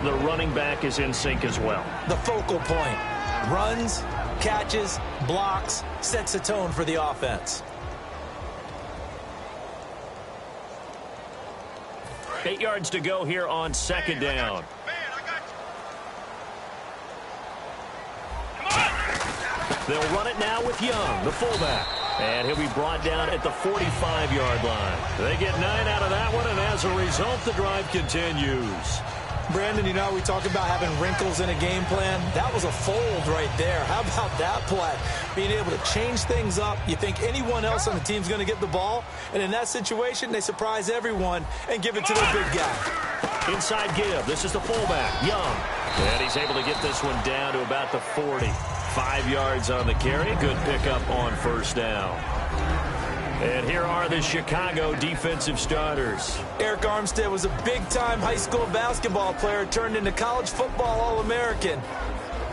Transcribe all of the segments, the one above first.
The running back is in sync as well. The focal point. Runs, catches, blocks, sets a tone for the offense. 8 yards to go here on second down. They'll run it now with Young, the fullback. And he'll be brought down at the 45-yard line. They get 9 out of that one, and as a result, the drive continues. Brandon, you know, we talk about having wrinkles in a game plan. That was a fold right there. How about that play? Being able to change things up. You think anyone else on the team's going to get the ball, and in that situation, they surprise everyone and give it to their big guy. Inside give. This is the fullback, Young. And he's able to get this one down to about the 40. 5 yards on the carry. Good pickup on first down. And here are the Chicago defensive starters. Eric Armstead was a big-time high school basketball player turned into college football All-American.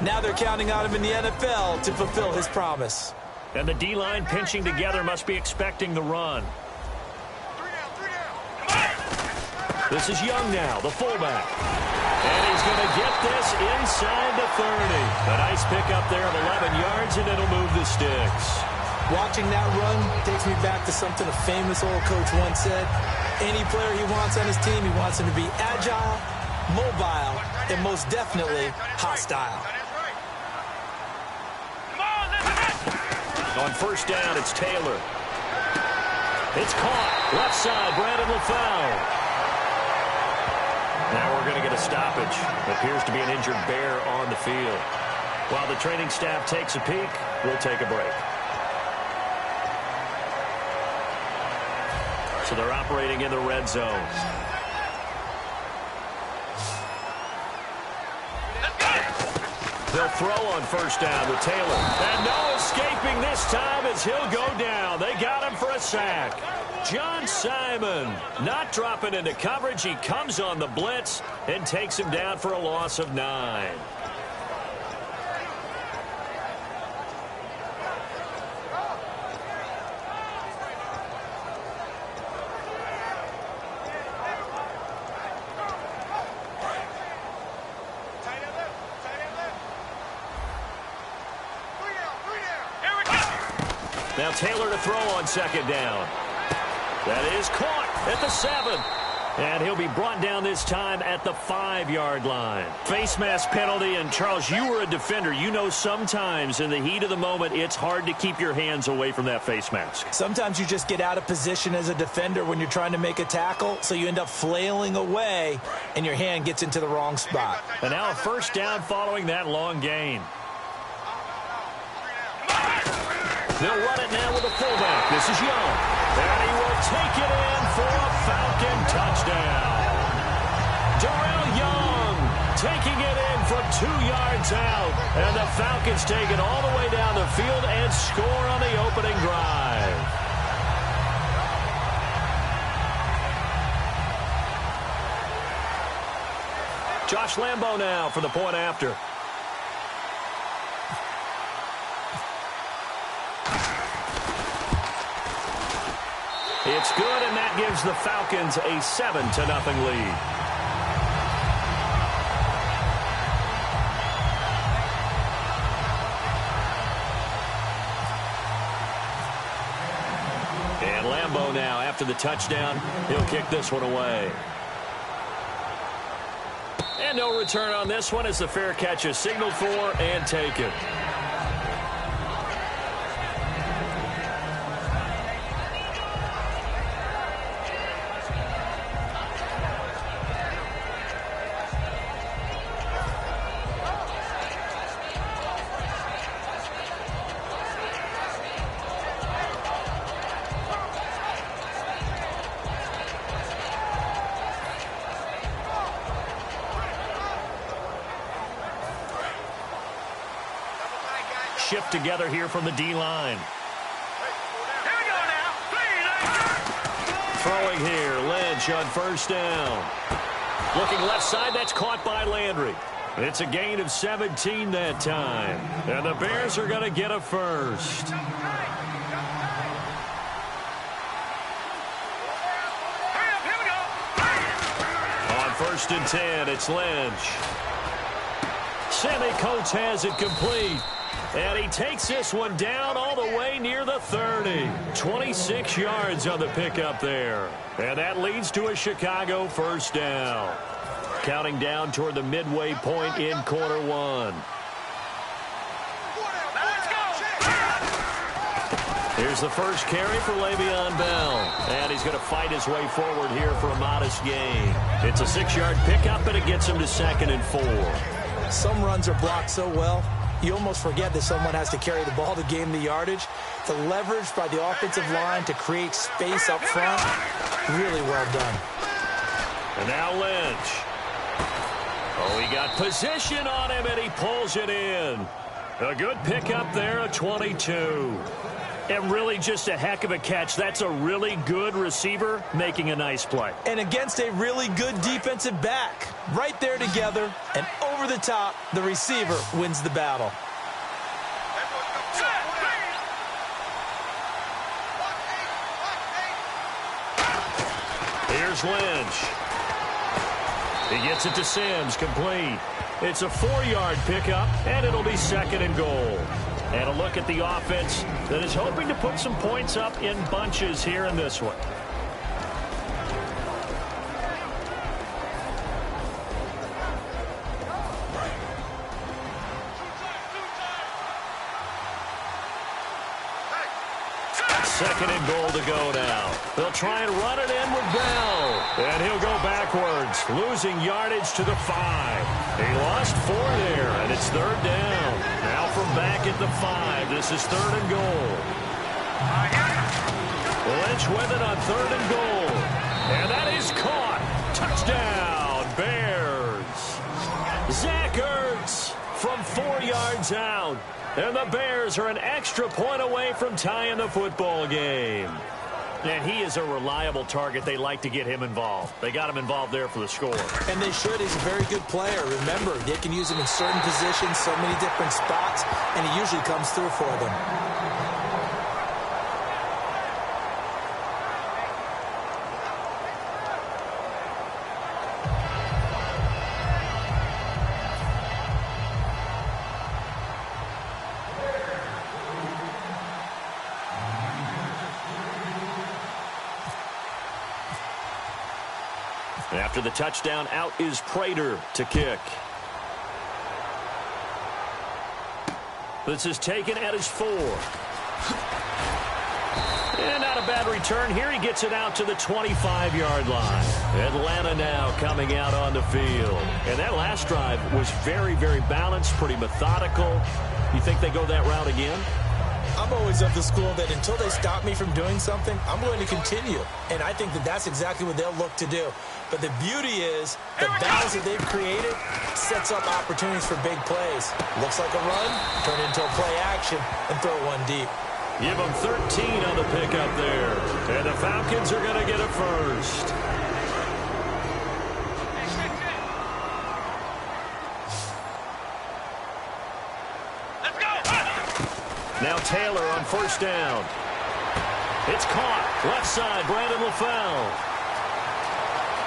Now they're counting on him in the NFL to fulfill his promise. And the D-line pinching together must be expecting the run. This is Young now, the fullback. And he's going to get this inside the 30. A nice pickup there of 11 yards, and it'll move the sticks. Watching that run takes me back to something a famous old coach once said. Any player he wants on his team, he wants him to be agile, mobile, and most definitely hostile. On first down, it's Taylor. It's caught. Left side, Brandon LaFau. Now we're going to get a stoppage. Appears to be an injured bear on the field. While the training staff takes a peek, we'll take a break. So they're operating in the red zone. They'll throw on first down with Taylor. And no escaping this time as he'll go down. They got him for a sack. John Simon not dropping into coverage. He comes on the blitz and takes him down for a loss of 9. Now Taylor to throw on second down. That is caught at the 7. And he'll be brought down this time at the 5-yard line. Face mask penalty, and Charles, you were a defender. You know sometimes in the heat of the moment, it's hard to keep your hands away from that face mask. Sometimes you just get out of position as a defender when you're trying to make a tackle, so you end up flailing away, and your hand gets into the wrong spot. And now a first down following that long gain. They'll run it now with a fullback. This is Young. And he will take it in for a Falcon touchdown. Darrell Young taking it in from 2 yards out. And the Falcons take it all the way down the field and score on the opening drive. Josh Lambo now for the point after. It's good, and that gives the Falcons a 7-0 lead. And Lambo now, after the touchdown, he'll kick this one away. And no return on this one as the fair catch is signaled for and taken. Shift together here from the D-line. Throwing here, Lynch on first down. Looking left side, that's caught by Landry. It's a gain of 17 that time. And the Bears are going to get a first. On 1st and 10. It's Lynch. Sammy Coates has it complete. And he takes this one down all the way near the 30. 26 yards on the pickup there. And that leads to a Chicago 1st down. Counting down toward the midway point in quarter one. Here's the first carry for Le'Veon Bell. And he's going to fight his way forward here for a modest gain. It's a 6-yard pickup, and it gets him to 2nd and 4. Some runs are blocked so well, you almost forget that someone has to carry the ball to gain the yardage. The leverage by the offensive line to create space up front, really well done. And now Lynch. Oh, he got position on him, and he pulls it in. A good pickup there, a 22. And really just a heck of a catch. That's a really good receiver making a nice play. And against a really good defensive back. Right there together, and over the top, the receiver wins the battle. Here's Lynch. He gets it to Sims, complete. It's a 4-yard pickup, and it'll be 2nd and goal. And a look at the offense that is hoping to put some points up in bunches here in this one. Second and goal to go now. They'll try and run it in with Bell. And he'll go backwards, losing yardage to the 5. He lost 4 there, and it's 3rd down. Now from back at the 5, this is 3rd and goal. Lynch with it on 3rd and goal. And that is caught. Touchdown, Bears. Zach Ertz from 4 yards out. And the Bears are an extra point away from tying the football game. And he is a reliable target. They like to get him involved. They got him involved there for the score. And they should. He's a very good player. Remember, they can use him in certain positions, so many different spots, and he usually comes through for them. After the touchdown, out is Prater to kick. This is taken at his 4. And not a bad return here. He gets it out to the 25-yard line. Atlanta now coming out on the field. And that last drive was very, very balanced, pretty methodical. You think they go that route again? I'm always of the school that until they stop me from doing something, I'm going to continue. And I think that that's exactly what they'll look to do. But the beauty is the balance that they've created sets up opportunities for big plays. Looks like a run, turn it into a play action, and throw one deep. Give them 13 on the pickup there. And the Falcons are going to get a first. Now Taylor on 1st down. It's caught. Left side, Brandon LaFell.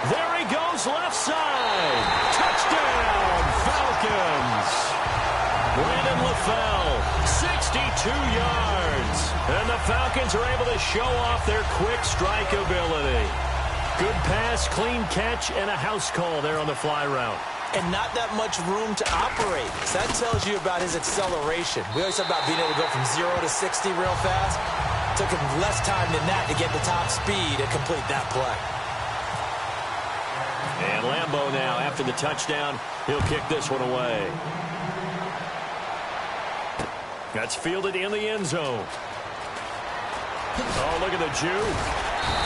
There he goes, left side. Touchdown, Falcons. Brandon LaFell, 62 yards. And the Falcons are able to show off their quick strike ability. Good pass, clean catch, and a house call there on the fly route. And not that much room to operate. So that tells you about his acceleration. We always talk about being able to go from 0 to 60 real fast. It took him less time than that to get the top speed and complete that play. And Lambeau now, after the touchdown, he'll kick this one away. That's fielded in the end zone. Oh, look at the Jew.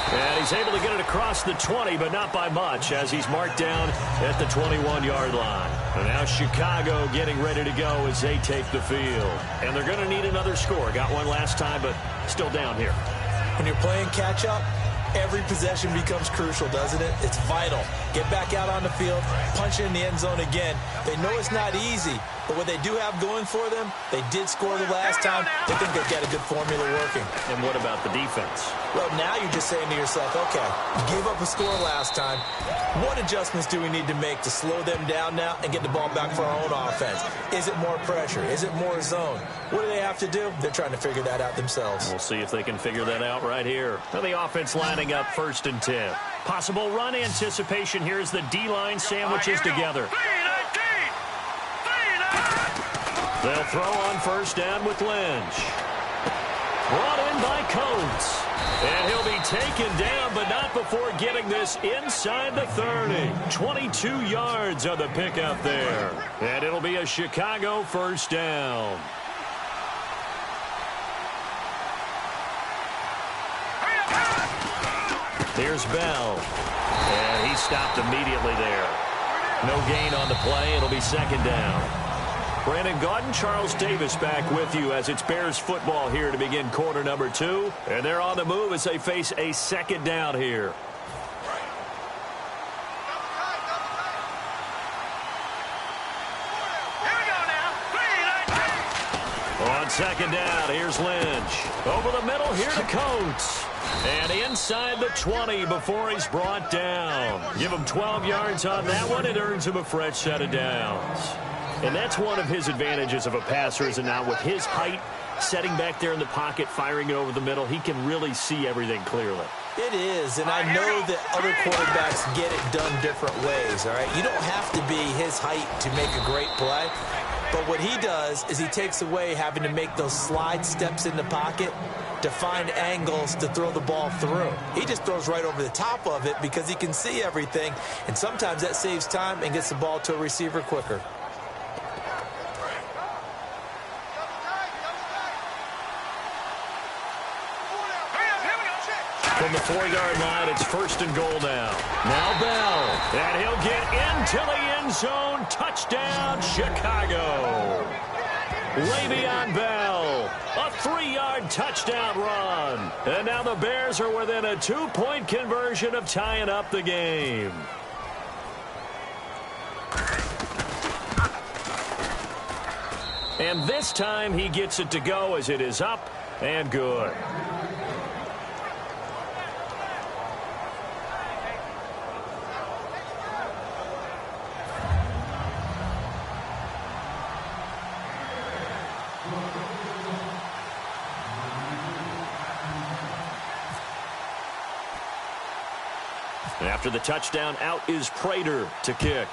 And he's able to get it across the 20, but not by much, as he's marked down at the 21-yard line. And now Chicago getting ready to go as they take the field. And they're going to need another score. Got one last time, but still down here. When you're playing catch-up, every possession becomes crucial, doesn't it? It's vital. Get back out on the field, punch it in the end zone again. They know it's not easy, But what they do have going for them, they did score the last time. They think they've got a good formula working. And what about the defense? Well, now you're just saying to yourself, okay, you gave up a score last time. What adjustments do we need to make to slow them down now and get the ball back for our own offense? Is it more pressure? Is it more zone? What do they have to do? They're trying to figure that out themselves. We'll see if they can figure that out right here. Now the offense lining up 1st and 10. Possible run anticipation. Here's the D-line sandwiches together. They'll throw on 1st down with Lynch. Brought in by Coates. And he'll be taken down, but not before getting this inside the 30. 22 yards on the pickup there. And it'll be a Chicago 1st down. Here's Bell. And he stopped immediately there. No gain on the play. It'll be 2nd down. Brandon Gaudin, Charles Davis back with you as it's Bears football here to begin quarter number 2. And they're on the move as they face a 2nd down here. On 2nd down, here's Lynch. Over the middle here to Coates. And inside the 20 before he's brought down. Give him 12 yards on that one. It earns him a fresh set of downs. And that's one of his advantages of a passer, is now with his height, setting back there in the pocket, firing it over the middle, he can really see everything clearly. It is, and I know that other quarterbacks get it done different ways, all right? You don't have to be his height to make a great play, but what he does is he takes away having to make those slide steps in the pocket to find angles to throw the ball through. He just throws right over the top of it because he can see everything, and sometimes that saves time and gets the ball to a receiver quicker. From the 4-yard line, it's 1st and goal now. Now Bell, and he'll get into the end zone. Touchdown, Chicago. Le'Veon Bell, a 3-yard touchdown run. And now the Bears are within a 2-point conversion of tying up the game. And this time he gets it to go as it is up and good. After the touchdown, out is Prater to kick.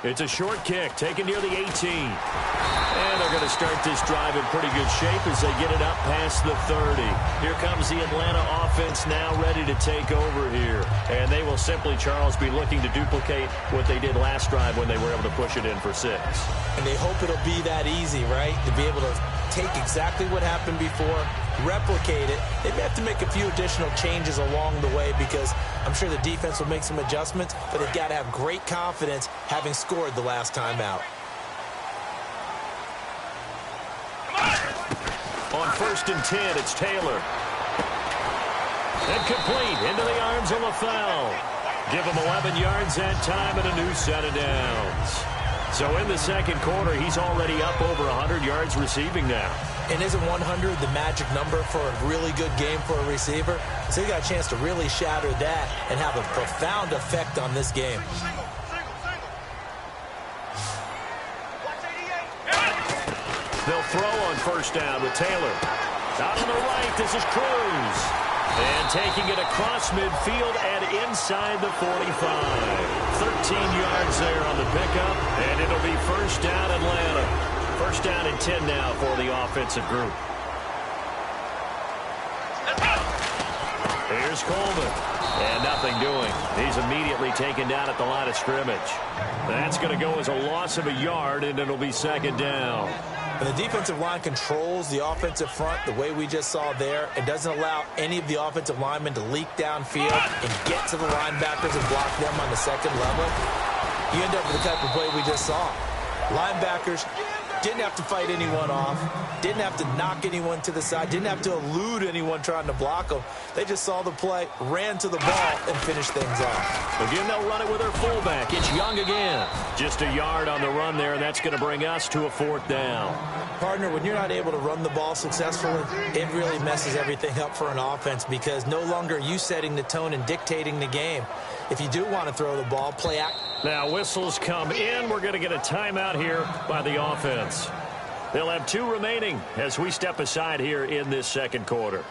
It's a short kick, taken near the 18. And they're going to start this drive in pretty good shape as they get it up past the 30. Here comes the Atlanta offense now ready to take over here. And they will simply, Charles, be looking to duplicate what they did last drive when they were able to push it in for 6. And they hope it'll be that easy, right? To be able to take exactly what happened before, replicate it. They may have to make a few additional changes along the way because I'm sure the defense will make some adjustments, but they've got to have great confidence having scored the last time out. On 1st and 10, it's Taylor. And complete into the arms of LaFell. Give him 11 yards that time and a new set of downs. So in the 2nd quarter, he's already up over 100 yards receiving now. And isn't 100 the magic number for a really good game for a receiver? So you got a chance to really shatter that and have a profound effect on this game. They'll throw on 1st down with Taylor. Out on the right, this is Cruz. And taking it across midfield and inside the 45. 13 yards there on the pickup, and it'll be 1st down Atlanta. 1st down and 10 now for the offensive group. Here's Coleman. And nothing doing. He's immediately taken down at the line of scrimmage. That's going to go as a loss of a yard, and it'll be 2nd down. And the defensive line controls the offensive front the way we just saw there. It doesn't allow any of the offensive linemen to leak downfield and get to the linebackers and block them on the 2nd level. You end up with the type of play we just saw. Linebackers didn't have to fight anyone off, didn't have to knock anyone to the side, didn't have to elude anyone trying to block them. They just saw the play, ran to the ball, and finished things off. Again, they'll run it with their fullback. It's Young again. Just a yard on the run there, and that's going to bring us to a 4th down. Partner, when you're not able to run the ball successfully, it really messes everything up for an offense because no longer are you setting the tone and dictating the game. If you do want to throw the ball, play out. Now whistles come in. We're going to get a timeout here by the offense. They'll have 2 remaining as we step aside here in this second quarter.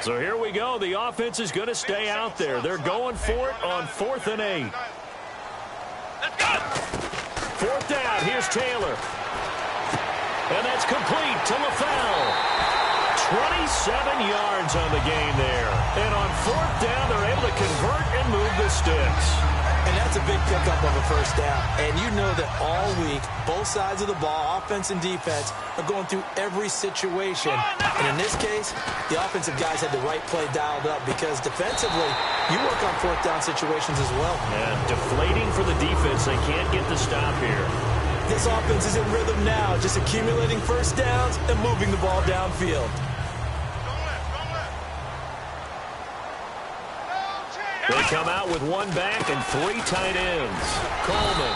So here we go. The offense is going to stay out there. They're going for it on 4th and 8. Let's go! 4th down. Here's Taylor. And that's complete to LaFell. 27 yards on the game there. And on 4th down, they're able to convert and move the sticks. And that's a big pickup of a 1st down. And you know that all week, both sides of the ball, offense and defense, are going through every situation. And in this case, the offensive guys had the right play dialed up because defensively, you work on 4th down situations as well. And deflating for the defense. They can't get the stop here. This offense is in rhythm now, just accumulating 1st downs and moving the ball downfield. They come out with 1 back and 3 tight ends. Coleman.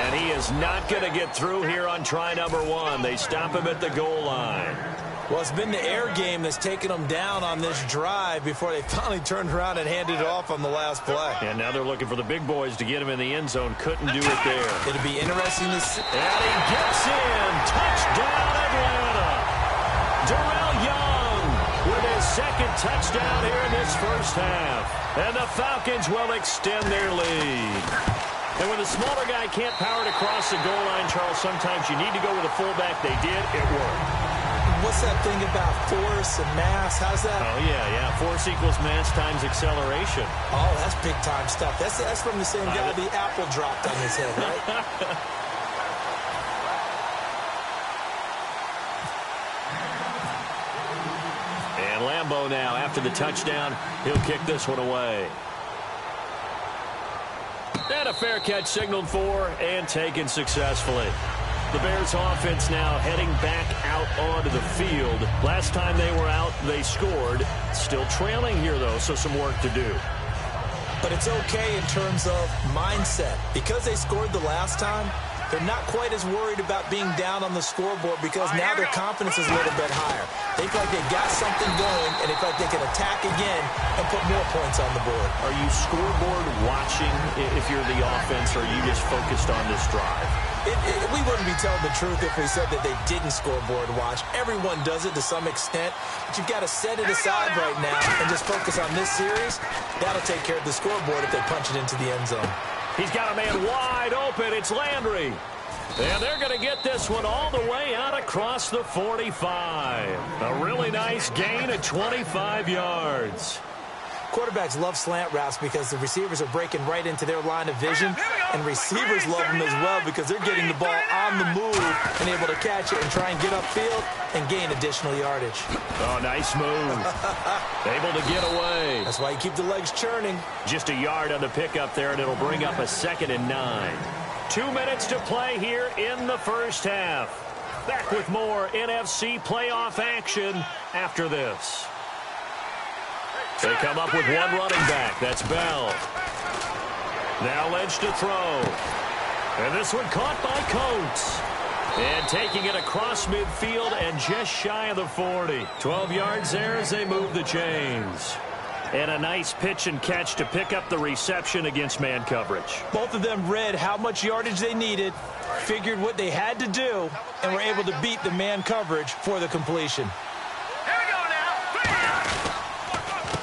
And he is not going to get through here on try number 1. They stop him at the goal line. Well, it's been the air game that's taken them down on this drive before they finally turned around and handed it off on the last play. And now they're looking for the big boys to get him in the end zone. Couldn't do it there. It'll be interesting to see. And he gets in. Touchdown, Atlanta. Darrell Young with his 2nd touchdown here in this 1st half. And the Falcons will extend their lead. And when the smaller guy can't power it across the goal line, Charles, sometimes you need to go with a fullback. They did. It worked. What's that thing about force and mass? How's that? Oh, yeah. Force equals mass times acceleration. Oh, that's big-time stuff. That's from the same guy the apple dropped on his head, right? And Lambeau now, after the touchdown, he'll kick this one away. And a fair catch signaled for and taken successfully. The Bears offense now heading back out onto the field. Last time they were out, they scored. Still trailing here, though, so some work to do. But it's okay in terms of mindset. Because they scored the last time, they're not quite as worried about being down on the scoreboard because now their confidence is a little bit higher. They feel like they got something going, and they feel like they can attack again and put more points on the board. Are you scoreboard watching if you're the offense, or are you just focused on this drive? We wouldn't be telling the truth if we said that they didn't scoreboard watch. Everyone does it to some extent, but you've got to set it aside right now and just focus on this series. That'll take care of the scoreboard if they punch it into the end zone. He's got a man wide open. It's Landry. And they're going to get this one all the way out across the 45. A really nice gain at 25 yards. Quarterbacks love slant routes because the receivers are breaking right into their line of vision, and receivers love them as well because they're getting the ball on the move and able to catch it and try and get upfield and gain additional yardage. Oh, nice move. Able to get away. That's why you keep the legs churning. Just a yard on the pickup there, and it'll bring up a 2nd and 9. 2 minutes to play here in the 1st half. Back with more NFC playoff action after this. They come up with 1 running back. That's Bell. Now Lynch to throw. And this one caught by Coates. And taking it across midfield and just shy of the 40. 12 yards there as they move the chains. And a nice pitch and catch to pick up the reception against man coverage. Both of them read how much yardage they needed, figured what they had to do, and were able to beat the man coverage for the completion.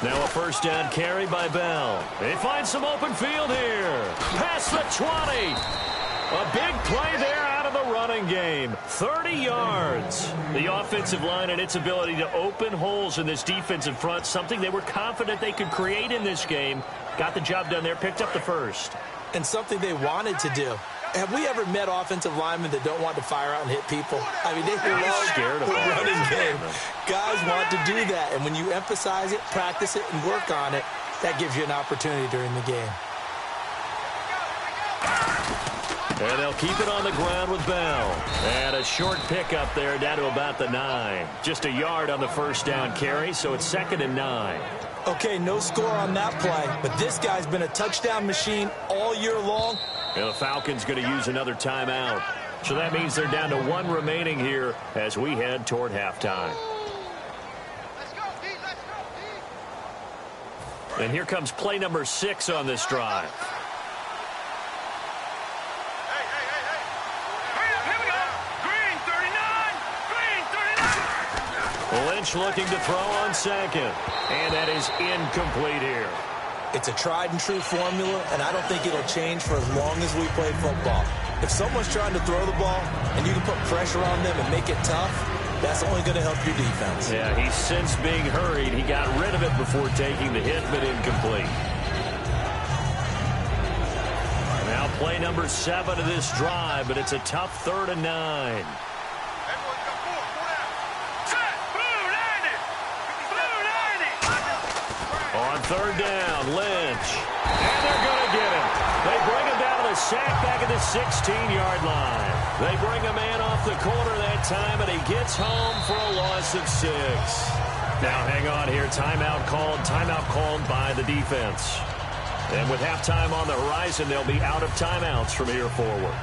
Now a 1st down carry by Bell. They find some open field here. Past the 20. A big play there out of the running game. 30 yards. The offensive line and its ability to open holes in this defensive front, something they were confident they could create in this game. Got the job done there, picked up the 1st. And something they wanted to do. Have we ever met offensive linemen that don't want to fire out and hit people? I mean, they love the running game. Guys want to do that, and when you emphasize it, practice it, and work on it, that gives you an opportunity during the game. And they'll keep it on the ground with Bell. And a short pickup there down to about the 9. Just a yard on the first down carry, so it's 2nd and 9. Okay, no score on that play, but this guy's been a touchdown machine all year long. And the Falcons going to use another timeout. So that means they're down to 1 remaining here as we head toward halftime. And here comes play number 6 on this drive. Lynch looking to throw on 2nd. And that is incomplete here. It's a tried-and-true formula, and I don't think it'll change for as long as we play football. If someone's trying to throw the ball and you can put pressure on them and make it tough, that's only going to help your defense. Yeah, he's since being hurried. He got rid of it before taking the hit, but incomplete. Now play number 7 of this drive, but it's a tough 3rd and 9. On 3rd down, Lynch. And they're going to get him. They bring him down to the sack back at the 16-yard line. They bring a man off the corner that time, and he gets home for a loss of 6. Now, hang on here. Timeout called by the defense. And with halftime on the horizon, they'll be out of timeouts from here forward.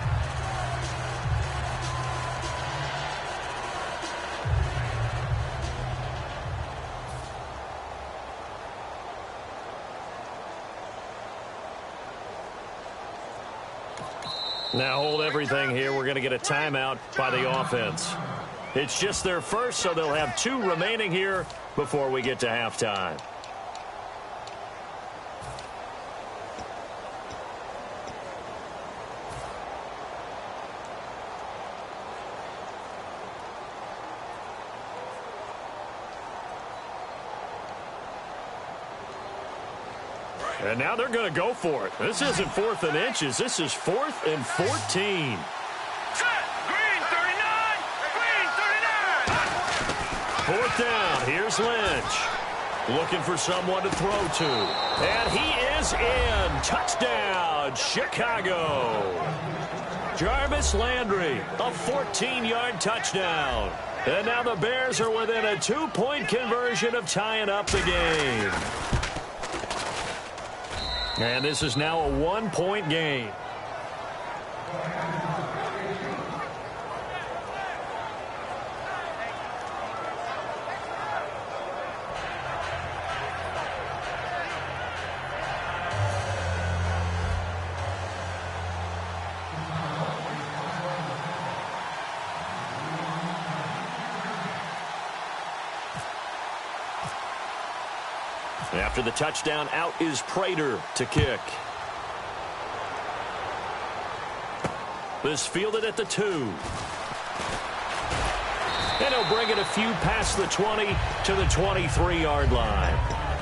Now hold everything here. We're going to get a timeout by the offense. It's just their first, so they'll have 2 remaining here before we get to halftime. And now they're going to go for it. This isn't 4th and inches. This is 4th and 14. Green 39! Green 39! 4th down. Here's Lynch. Looking for someone to throw to. And he is in. Touchdown, Chicago. Jarvis Landry, a 14-yard touchdown. And now the Bears are within a 2-point conversion of tying up the game. And this is now a 1-point game. After the touchdown, out is Prater to kick. This fielded at the 2. And he'll bring it a few past the 20 to the 23-yard line.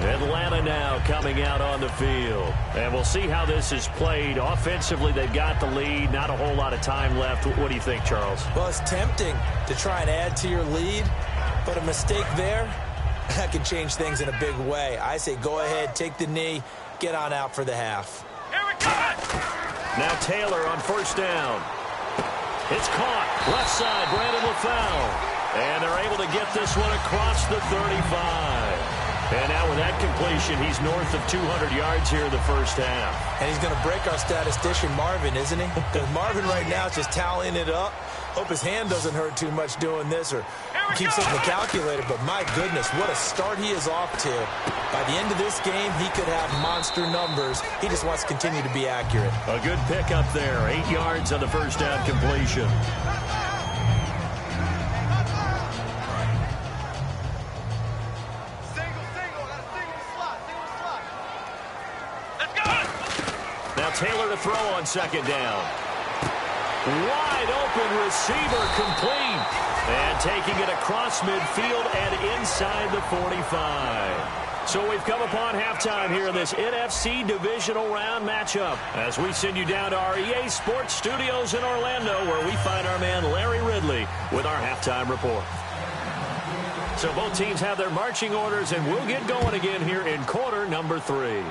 Atlanta now coming out on the field. And we'll see how this is played. Offensively, they've got the lead. Not a whole lot of time left. What do you think, Charles? Well, it's tempting to try and add to your lead, but a mistake there, that can change things in a big way. I say go ahead, take the knee, get on out for the half. Here we go! Now Taylor on 1st down. It's caught. Left side, Brandon LaFell. And they're able to get this one across the 35. And now with that completion, he's north of 200 yards here in the first half. And he's going to break our statistician, Marvin, isn't he? Because Marvin right now is just tallying it up. Hope his hand doesn't hurt too much doing this or keep something the calculator. But my goodness, what a start he is off to. By the end of this game, he could have monster numbers. He just wants to continue to be accurate. A good pickup there. 8 yards on the first down completion. Taylor to throw on 2nd down. Wide open receiver complete. And taking it across midfield and inside the 45. So we've come upon halftime here in this NFC divisional round matchup as we send you down to our EA Sports Studios in Orlando where we find our man Larry Ridley with our halftime report. So both teams have their marching orders and we'll get going again here in quarter number 3.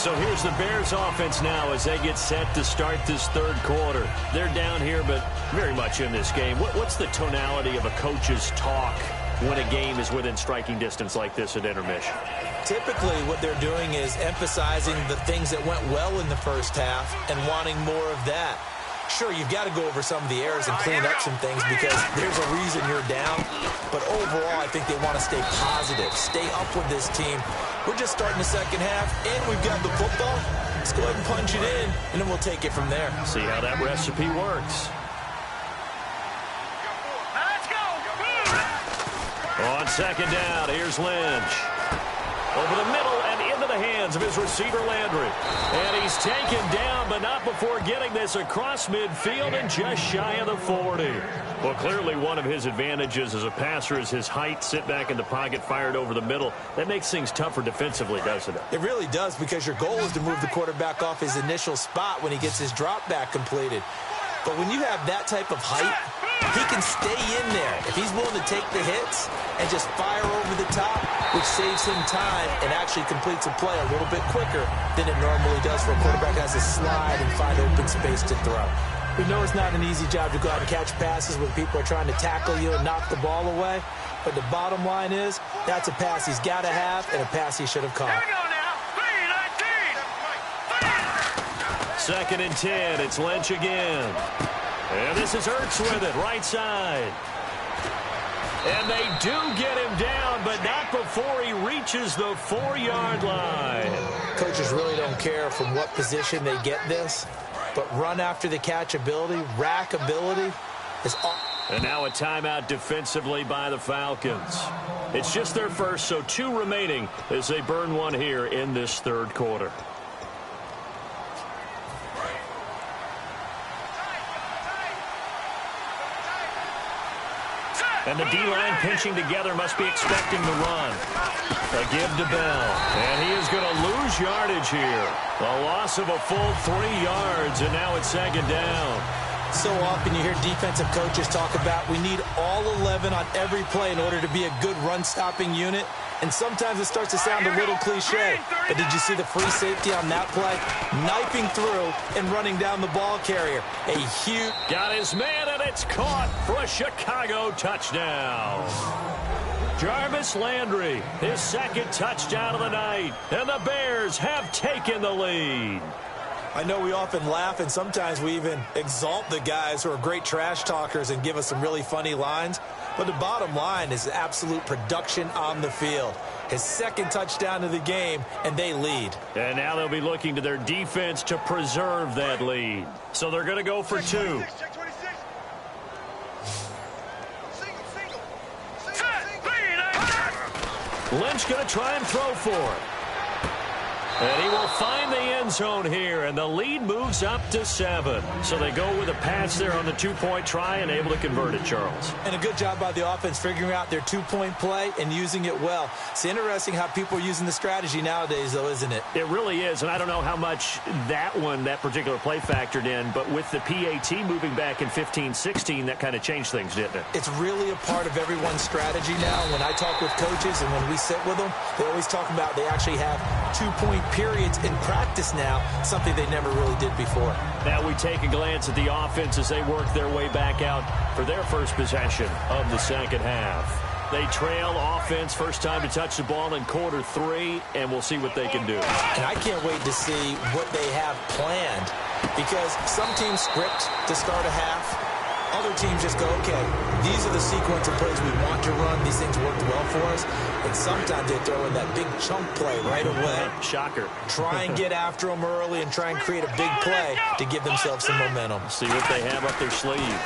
So here's the Bears offense now as they get set to start this third quarter. They're down here, but very much in this game. What's the tonality of a coach's talk when a game is within striking distance like this at intermission? Typically, what they're doing is emphasizing the things that went well in the first half and wanting more of that. Sure, you've got to go over some of the errors and clean up some things because there's a reason you're down. But overall, I think they want to stay positive, stay up with this team. We're just starting the second half, and we've got the football. Let's go ahead and punch it in, and then we'll take it from there. See how that recipe works. Let's go. On second down, here's Lynch. Over the middle and into the hands of his receiver, Landry. And he's taken down, but not before getting this across midfield and just shy of the 40. Well, clearly one of his advantages as a passer is his height. Sit back in the pocket, fired over the middle. That makes things tougher defensively, doesn't it? It really does, because your goal is to move the quarterback off his initial spot when he gets his drop back completed. But when you have that type of height, he can stay in there if he's willing to take the hits and just fire over the top, which saves him time and actually completes a play a little bit quicker than it normally does for a quarterback who has to slide and find open space to throw. We know it's not an easy job to go out and catch passes when people are trying to tackle you and knock the ball away. But the bottom line is, that's a pass he's got to have and a pass he should have caught. Here we go now. 3-19. Second and 10, it's Lynch again. And this is Ertz with it, right side. And they do get him down, but not before he reaches the 4-yard line. Coaches really don't care from what position they get this, but run after the catch ability, rack ability is all. And now a timeout defensively by the Falcons. It's just their first, so 2 remaining as they burn one here in this third quarter. And the D-line pinching together must be expecting the run. A give to Bell. And he is going to lose yardage here. A loss of a full 3 yards, and now it's second down. So often you hear defensive coaches talk about we need all 11 on every play in order to be a good run-stopping unit. And sometimes it starts to sound a little cliche. But did you see the free safety on that play? Knifing through and running down the ball carrier. A huge... Got his man, and it's caught for a Chicago touchdown. Jarvis Landry, his second touchdown of the night. And the Bears have taken the lead. I know we often laugh, and sometimes we even exalt the guys who are great trash talkers and give us some really funny lines. But the bottom line is absolute production on the field. His second touchdown of the game, and they lead. And now they'll be looking to their defense to preserve that lead. So they're going to go for 2. Lynch going to try and throw for it. And he will find the end zone here, and the lead moves up to 7. So they go with a pass there on the 2-point try and able to convert it, Charles. And a good job by the offense figuring out their 2-point play and using it well. It's interesting how people are using the strategy nowadays, though, isn't it? It really is, and I don't know how much that particular play factored in, but with the PAT moving back in 15-16, that kind of changed things, didn't it? It's really a part of everyone's strategy now. When I talk with coaches and when we sit with them, they always talk about they actually have 2-point periods in practice now, something they never really did before. Now we take a glance at the offense as they work their way back out for their first possession of the second half. They trail offense, first time to touch the ball in quarter 3, and we'll see what they can do. And I can't wait to see what they have planned, because some teams script to start a half. Other teams just go, okay, these are the sequence of plays we want to run. These things worked well for us. And sometimes they throw in that big chunk play right away. Shocker. Try and get after them early and try and create a big play to give themselves some momentum. See what they have up their sleeve.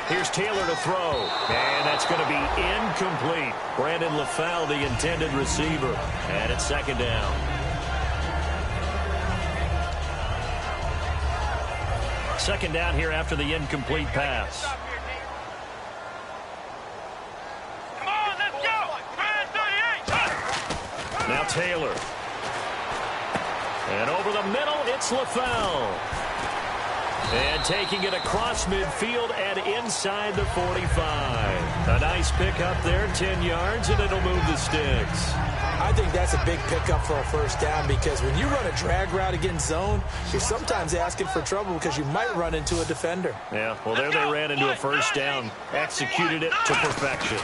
Here's Taylor to throw. And that's going to be incomplete. Brandon LaFell, the intended receiver. And it's second down. Second down here after the incomplete pass. Come on, let's go. 38. Now Taylor. And over the middle, it's LaFell. And taking it across midfield and inside the 45. A nice pick up there, 10 yards, and it'll move the sticks. I think that's a big pickup for a first down because when you run a drag route against zone, you're sometimes asking for trouble because you might run into a defender. Yeah, well, there they ran into a first down. Executed it to perfection.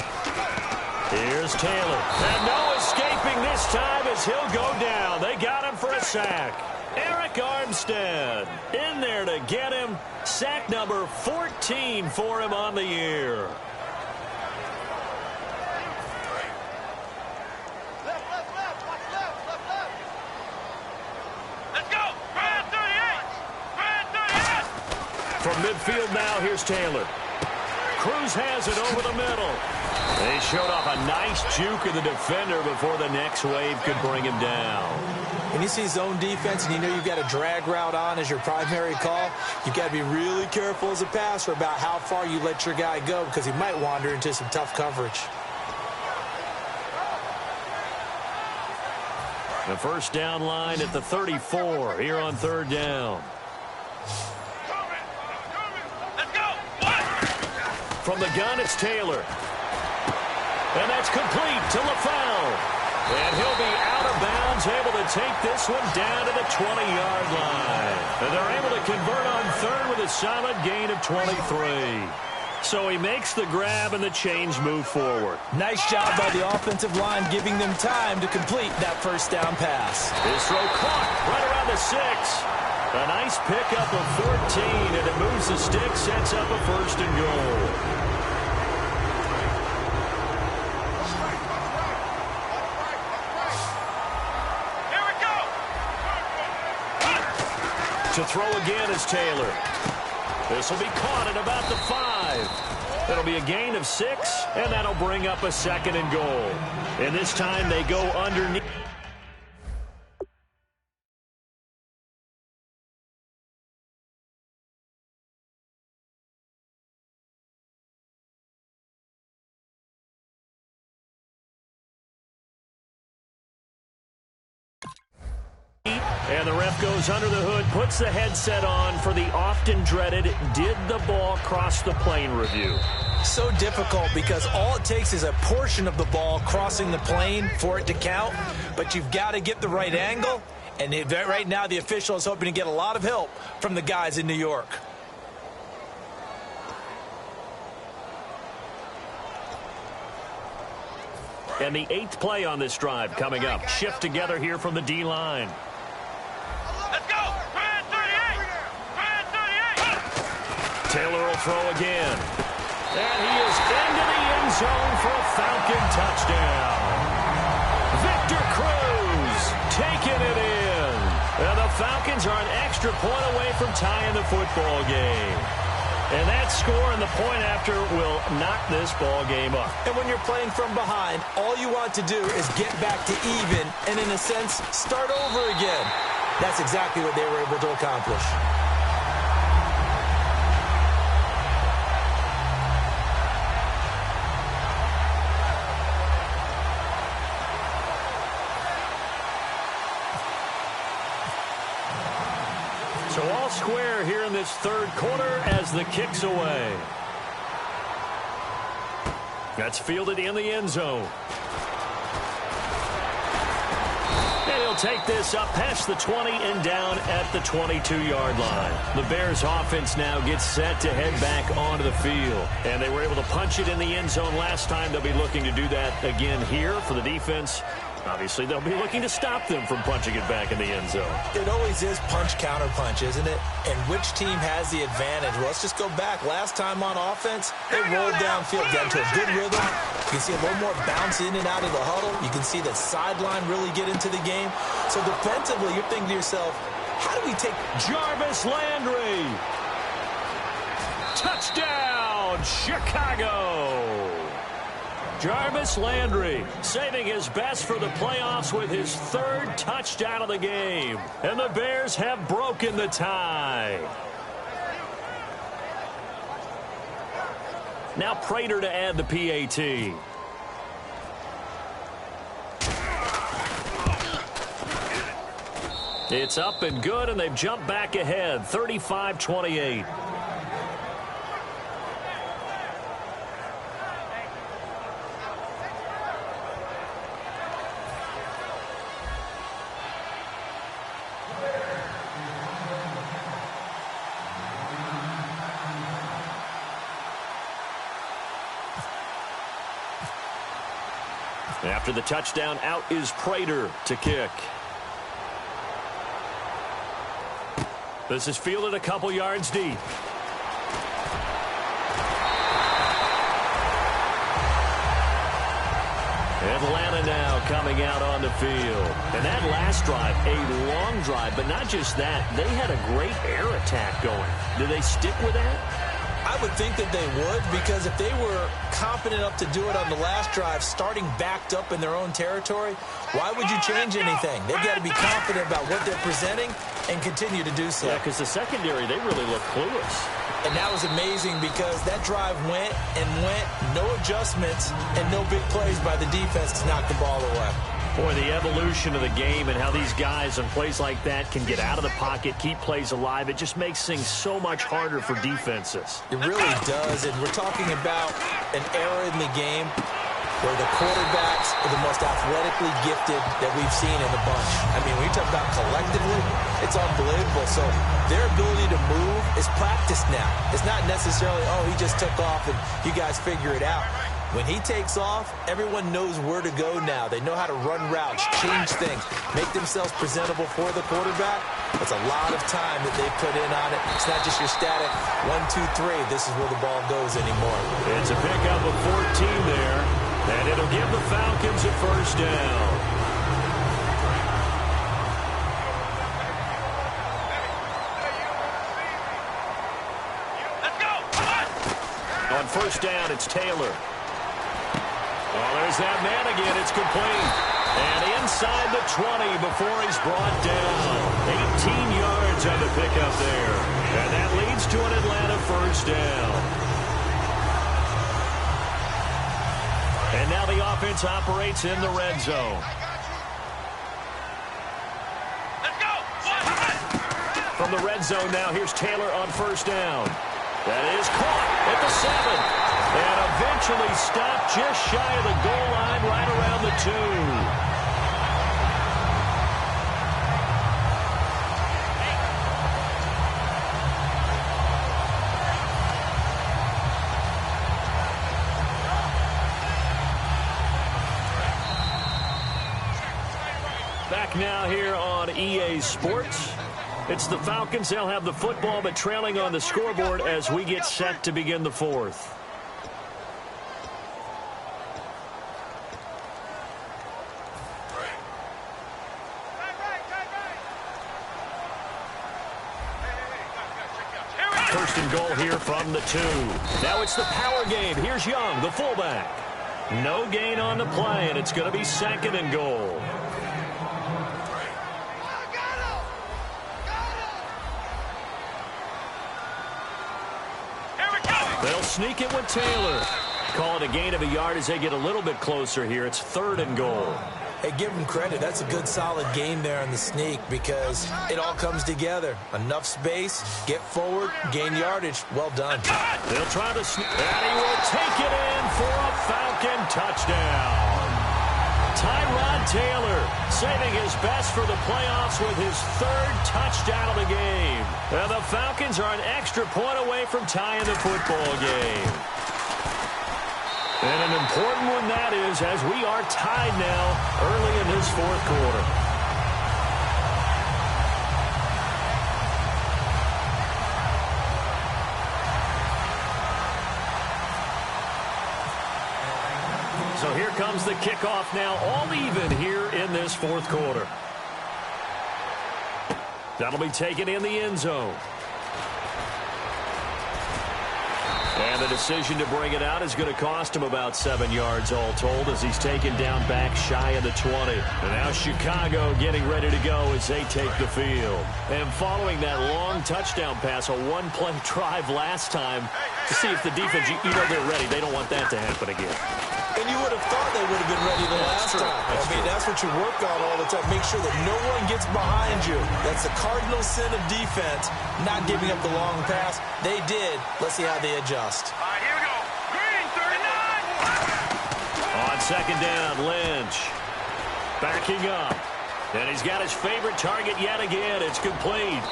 Here's Taylor. And no escaping this time as he'll go down. They got him for a sack. Eric Armstead in there to get him. Sack number 14 for him on the year. From midfield now, here's Taylor. Cruz has it over the middle. They showed off a nice juke of the defender before the next wave could bring him down. When you see zone defense and you know you've got a drag route on as your primary call, you've got to be really careful as a passer about how far you let your guy go because he might wander into some tough coverage. The first down line at the 34 here on third down. From the gun, it's Taylor. And that's complete to LaFell. And he'll be out of bounds, able to take this one down to the 20-yard line. And they're able to convert on third with a solid gain of 23. So he makes the grab and the chains move forward. Nice job by the offensive line giving them time to complete that first down pass. His throw caught right around the 6. A nice pickup of 14, and it moves the stick, sets up a first and goal. To throw again is Taylor. This will be caught at about the 5. It'll be a gain of 6, and that'll bring up a second and goal. And this time they go underneath. And the ref goes under the hood, puts the headset on for the often dreaded did the ball cross the plane review. So difficult because all it takes is a portion of the ball crossing the plane for it to count, but you've got to get the right angle, and right now the official is hoping to get a lot of help from the guys in New York. And the 8th play on this drive coming up. Shift together here from the D-line. Taylor will throw again. And he is into the end zone for a Falcon touchdown. Victor Cruz taking it in. And the Falcons are an extra point away from tying the football game. And that score and the point after will knock this ball game up. And when you're playing from behind, all you want to do is get back to even and, in a sense, start over again. That's exactly what they were able to accomplish. So all square here in this third quarter as the kick's away. That's fielded in the end zone. And he'll take this up past the 20 and down at the 22-yard line. The Bears offense now gets set to head back onto the field. And they were able to punch it in the end zone last time. They'll be looking to do that again here for the defense. Obviously, they'll be looking to stop them from punching it back in the end zone. It always is punch-counter-punch, isn't it? And which team has the advantage? Well, let's just go back. Last time on offense, they rolled downfield, got into a good rhythm. You can see a little more bounce in and out of the huddle. You can see the sideline really get into the game. So defensively, you're thinking to yourself, how do we take Jarvis Landry? Touchdown, Chicago! Jarvis Landry saving his best for the playoffs with his 3rd touchdown of the game. And the Bears have broken the tie. Now Prater to add the PAT. It's up and good, and they've jumped back ahead, 35-28. After the touchdown, out is Prater to kick. This is fielded a couple yards deep. Atlanta now coming out on the field. And that last drive, a long drive, but not just that. They had a great air attack going. Do they stick with that? I would think that they would, because if they were confident enough to do it on the last drive, starting backed up in their own territory, why would you change anything? They've got to be confident about what they're presenting and continue to do so. Yeah, because the secondary, they really look clueless. And that was amazing because that drive went and went, no adjustments, and no big plays by the defense to knock the ball away. Boy, the evolution of the game and how these guys on plays like that can get out of the pocket, keep plays alive, it just makes things so much harder for defenses. It really does, and we're talking about an era in the game where the quarterbacks are the most athletically gifted that we've seen in the bunch. I mean, when you talk about collectively, it's unbelievable. So their ability to move is practiced now. It's not necessarily, oh, he just took off and you guys figure it out. When he takes off, everyone knows where to go now. They know how to run routes, change things, make themselves presentable for the quarterback. It's a lot of time that they put in on it. It's not just your static 1, 2, 3. This is where the ball goes anymore. It's a pickup of 14 there, and it'll give the Falcons a first down. Let's go. On first down, it's Taylor. Well, there's that man again. It's complete. And inside the 20 before he's brought down. 18 yards on the pickup there. And that leads to an Atlanta first down. And now the offense operates in the red zone. Let's go. From the red zone now, here's Taylor on first down. That is caught at the 7. And eventually stopped just shy of the goal line right around the 2. Back now here on EA Sports. It's the Falcons. They'll have the football, but trailing on the scoreboard as we get set to begin the fourth. First and goal here from the 2. Now it's the power game. Here's Young, the fullback. No gain on the play, and it's going to be second and goal. They'll sneak it with Taylor. Call it a gain of a yard as they get a little bit closer here. It's third and goal. Hey, give them credit. That's a good, solid game there on the sneak because it all comes together. Enough space, get forward, gain yardage. Well done. They'll try to sneak, and he will take it in for a Falcon touchdown. Tyrod Taylor saving his best for the playoffs with his third touchdown of the game. And the Falcons are an extra point away from tying the football game. And an important one that is, as we are tied now early in this fourth quarter. So here comes the kickoff now, all even here in this fourth quarter. That'll be taken in the end zone. And the decision to bring it out is going to cost him about 7 yards all told as he's taken down back shy of the 20. And now Chicago getting ready to go as they take the field. And following that long touchdown pass, a one-play drive last time to see if the defense, you know they're ready. They don't want that to happen again. And you would have thought they would have been ready the last time. That's what you work on all the time. Make sure that no one gets behind you. That's the cardinal sin of defense, not giving up the long pass. They did. Let's see how they adjust. All right, here we go. Green, 39. On second down, Lynch backing up. And he's got his favorite target yet again. It's complete.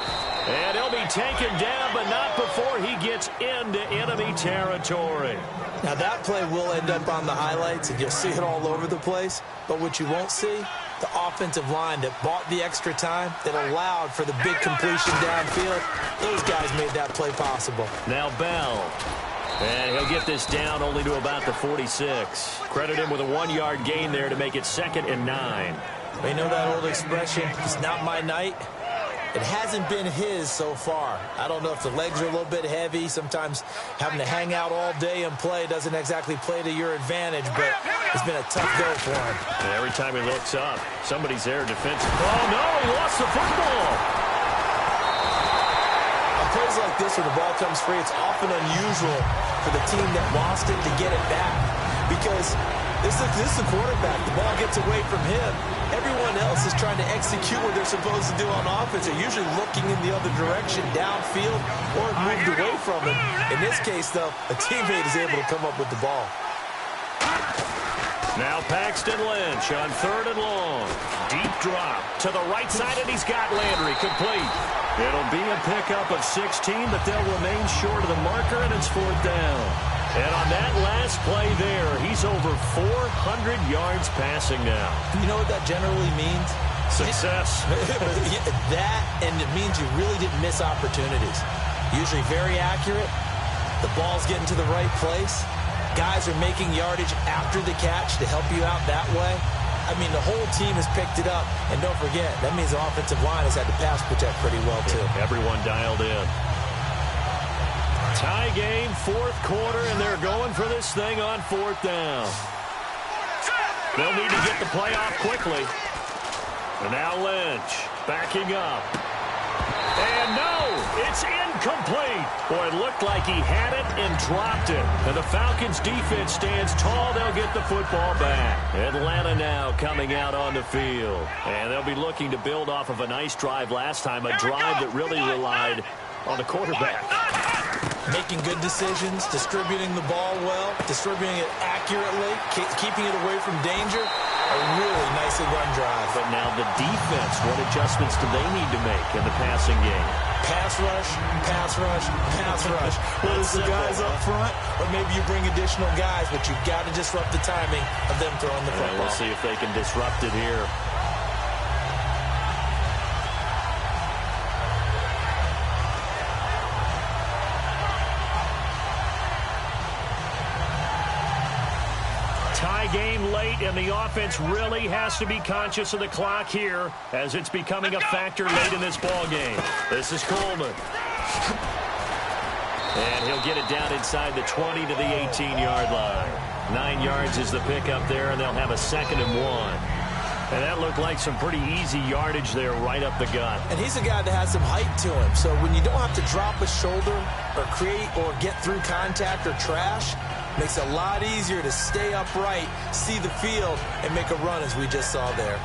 And he'll be taken down, but not before he gets into enemy territory. Now, that play will end up on the highlights, and you'll see it all over the place. But what you won't see, the offensive line that bought the extra time, that allowed for the big completion downfield, those guys made that play possible. Now Bell. And he'll get this down only to about the 46. Credit him with a 1-yard gain there to make it 2nd and 9. You know that old expression, it's not my night? It hasn't been his so far. I don't know if the legs are a little bit heavy. Sometimes having to hang out all day and play doesn't exactly play to your advantage, but it's been a tough go for him. And every time he looks up, somebody's there defensive. Oh, no, he lost the football. On plays like this where the ball comes free, it's often unusual for the team that lost it to get it back because this is the quarterback. The ball gets away from him. Everyone else is trying to execute what they're supposed to do on offense. They're usually looking in the other direction, downfield, or moved away from him. In this case, though, a teammate is able to come up with the ball. Now Paxton Lynch on 3rd and long. Deep drop to the right side, and he's got Landry complete. It'll be a pickup of 16, but they'll remain short of the marker, and it's 4th down. And on that last play there, he's over 400 yards passing now. You know what that generally means? Success. That, and it means you really didn't miss opportunities. Usually very accurate. The ball's getting to the right place. Guys are making yardage after the catch to help you out that way. I mean, the whole team has picked it up. And don't forget, that means the offensive line has had to pass protect pretty well, too. Everyone dialed in. Tie game, 4th quarter, and they're going for this thing on 4th down. They'll need to get the play off quickly. And now Lynch backing up. And no, it's incomplete. Boy, it looked like he had it and dropped it. And the Falcons defense stands tall. They'll get the football back. Atlanta now coming out on the field. And they'll be looking to build off of a nice drive last time, a drive that really relied on the quarterback. Making good decisions, distributing the ball well, distributing it accurately, keeping it away from danger. A really nicely run drive. But now the defense, what adjustments do they need to make in the passing game? Pass rush, pass rush, pass rush. Whether it's the guys up front or maybe you bring additional guys, but you've got to disrupt the timing of them throwing the football. We'll see if they can disrupt it here. Tie game late, and the offense really has to be conscious of the clock here as it's becoming a factor late in this ball game. This is Coleman. And he'll get it down inside the 20 to the 18-yard line. 9 yards is the pickup there, and they'll have a 2nd and 1. And that looked like some pretty easy yardage there right up the gut. And he's a guy that has some height to him. So when you don't have to drop a shoulder or create or get through contact or trash, makes it a lot easier to stay upright, see the field, and make a run as we just saw there.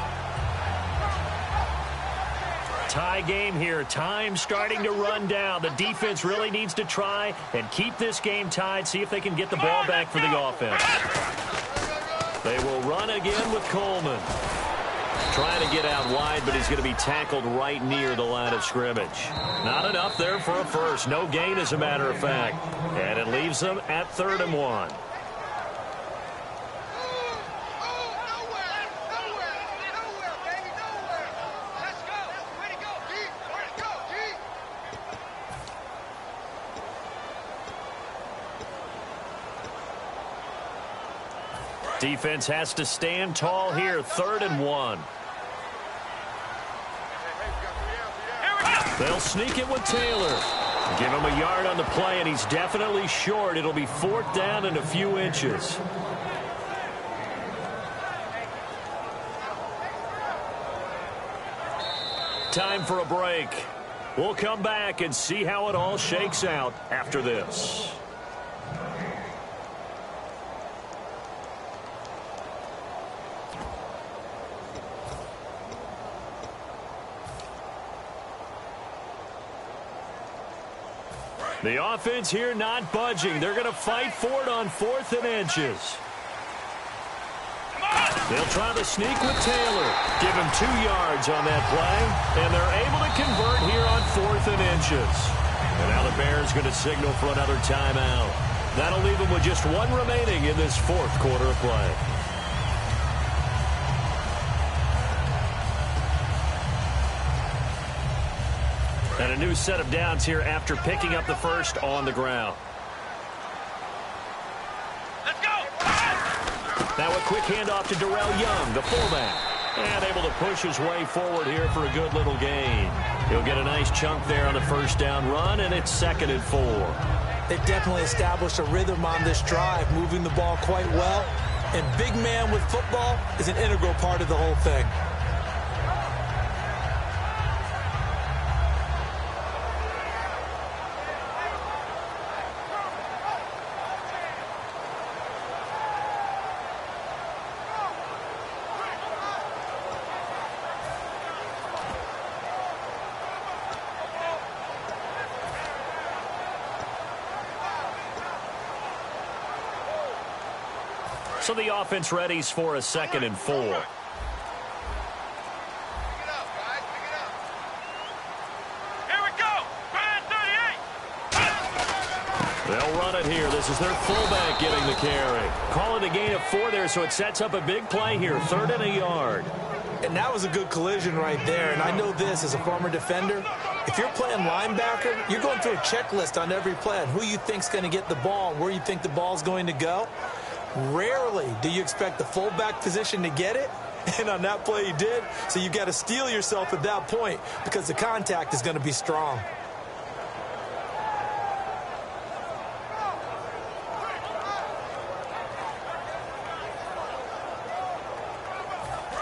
Tie game here. Time starting to run down. The defense really needs to try and keep this game tied, see if they can get the ball back for the offense. They will run again with Coleman. Trying to get out wide, but he's going to be tackled right near the line of scrimmage. Not enough there for a first. No gain, as a matter of fact. And it leaves them at 3rd and 1. Defense has to stand tall here. 3rd and 1. They'll sneak it with Taylor. Give him a yard on the play, and he's definitely short. It'll be 4th down and a few inches. Time for a break. We'll come back and see how it all shakes out after this. The offense here not budging. They're going to fight for it on 4th and inches. They'll try the sneak with Taylor. Give him 2 yards on that play, and they're able to convert here on 4th and inches. And now the Bears going to signal for another timeout. That'll leave them with just 1 remaining in this 4th quarter of play. And a new set of downs here after picking up the first on the ground. Let's go! Now a quick handoff to Darrell Young, the fullback. And able to push his way forward here for a good little gain. He'll get a nice chunk there on the first down run, and it's 2nd and 4. They definitely established a rhythm on this drive, moving the ball quite well. And big man with football is an integral part of the whole thing. So the offense readies for a 2nd and 4. Pick it up, guys. Pick it up. Here we go. Grind 38. They'll run it here. This is their fullback getting the carry. Call it a gain of 4 there, so it sets up a big play here. 3rd and a yard. And that was a good collision right there. And I know this as a former defender. If you're playing linebacker, you're going through a checklist on every play on who you think's going to get the ball and where you think the ball's going to go. Rarely do you expect the fullback position to get it, and on that play he did. So you got to steel yourself at that point because the contact is going to be strong.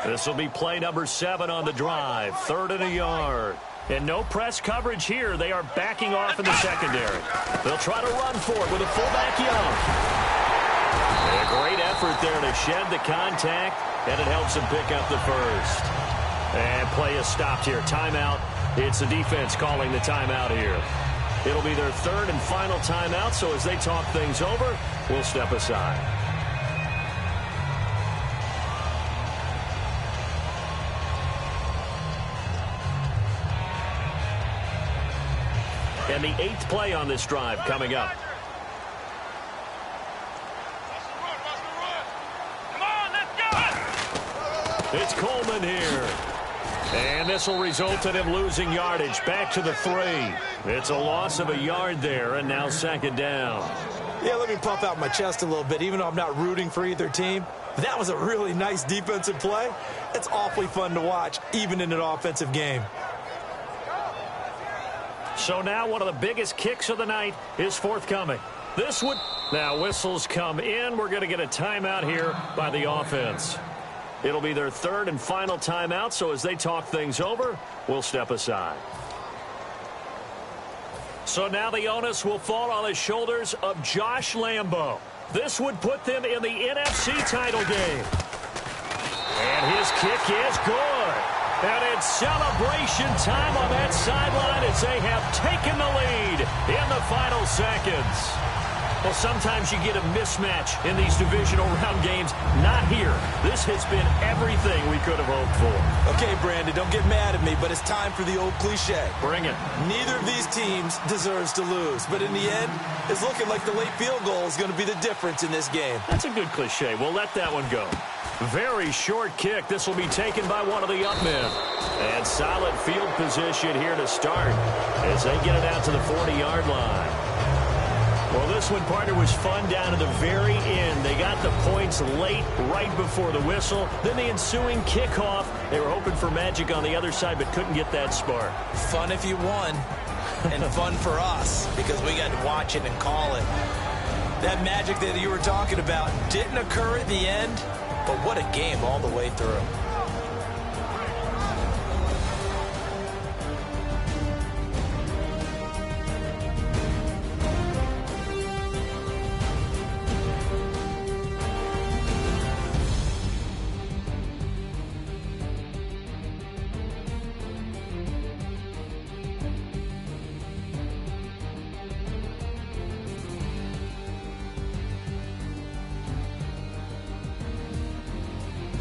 This will be play number 7 on the drive. 3rd and a yard. And no press coverage here. They are backing off in the secondary. They'll try to run for it with a fullback Young. A great effort there to shed the contact, and it helps him pick up the first. And play is stopped here. Timeout. It's the defense calling the timeout here. It'll be their 3rd and final timeout, so as they talk things over, we'll step aside. And the 8th play on this drive coming up. It's Coleman here. And this will result in him losing yardage. Back to the 3. It's a loss of a yard there, and now 2nd down. Yeah, let me puff out my chest a little bit, even though I'm not rooting for either team. That was a really nice defensive play. It's awfully fun to watch, even in an offensive game. So now one of the biggest kicks of the night is forthcoming. This would... Now whistles come in. We're going to get a timeout here by the offense. It'll be their 3rd and final timeout, so as they talk things over, we'll step aside. So now the onus will fall on the shoulders of Josh Lambo. This would put them in the NFC title game. And his kick is good. And it's celebration time on that sideline as they have taken the lead in the final seconds. Well, sometimes you get a mismatch in these divisional round games. Not here. This has been everything we could have hoped for. Okay, Brandon, don't get mad at me, but it's time for the old cliche. Bring it. Neither of these teams deserves to lose, but in the end, it's looking like the late field goal is going to be the difference in this game. That's a good cliche. We'll let that one go. Very short kick. This will be taken by one of the up men. And solid field position here to start as they get it out to the 40-yard line. Well, this one, partner, was fun down to the very end. They got the points late, right before the whistle. Then the ensuing kickoff. They were hoping for magic on the other side, but couldn't get that spark. Fun if you won, and fun for us, because we got to watch it and call it. That magic that you were talking about didn't occur at the end, but what a game all the way through.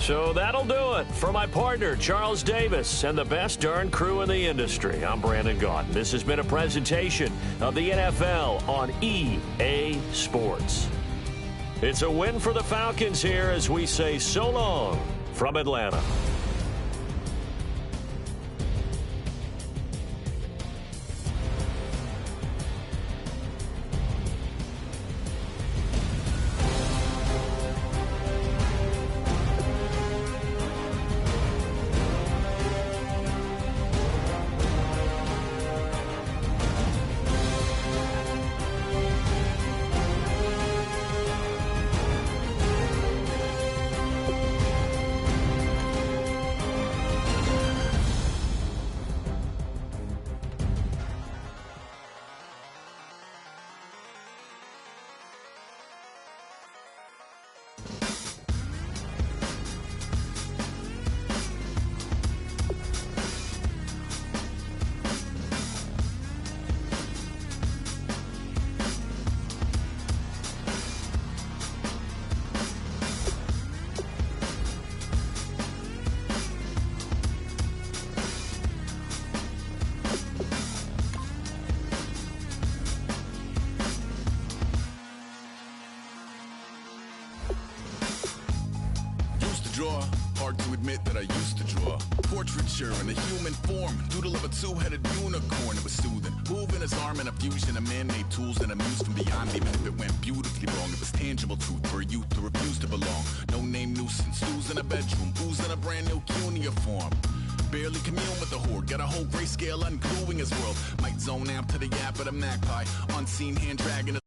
So that'll do it. For my partner, Charles Davis, and the best darn crew in the industry, I'm Brandon Gaudin. This has been a presentation of the NFL on EA Sports. It's a win for the Falcons here as we say so long from Atlanta. Draw. Hard to admit that I used to draw. Portraiture in a human form. Doodle of a two-headed unicorn. It was soothing. Moving his arm in a fusion of man-made tools and a muse from beyond. Even if it went beautifully wrong, it was tangible truth for a youth to refuse to belong. No name nuisance. Who's in a bedroom? Who's in a brand new cuneiform? Barely commune with the horde. Got a whole grayscale ungluing his world. Might zone out to the yap of the magpie. Unseen hand dragging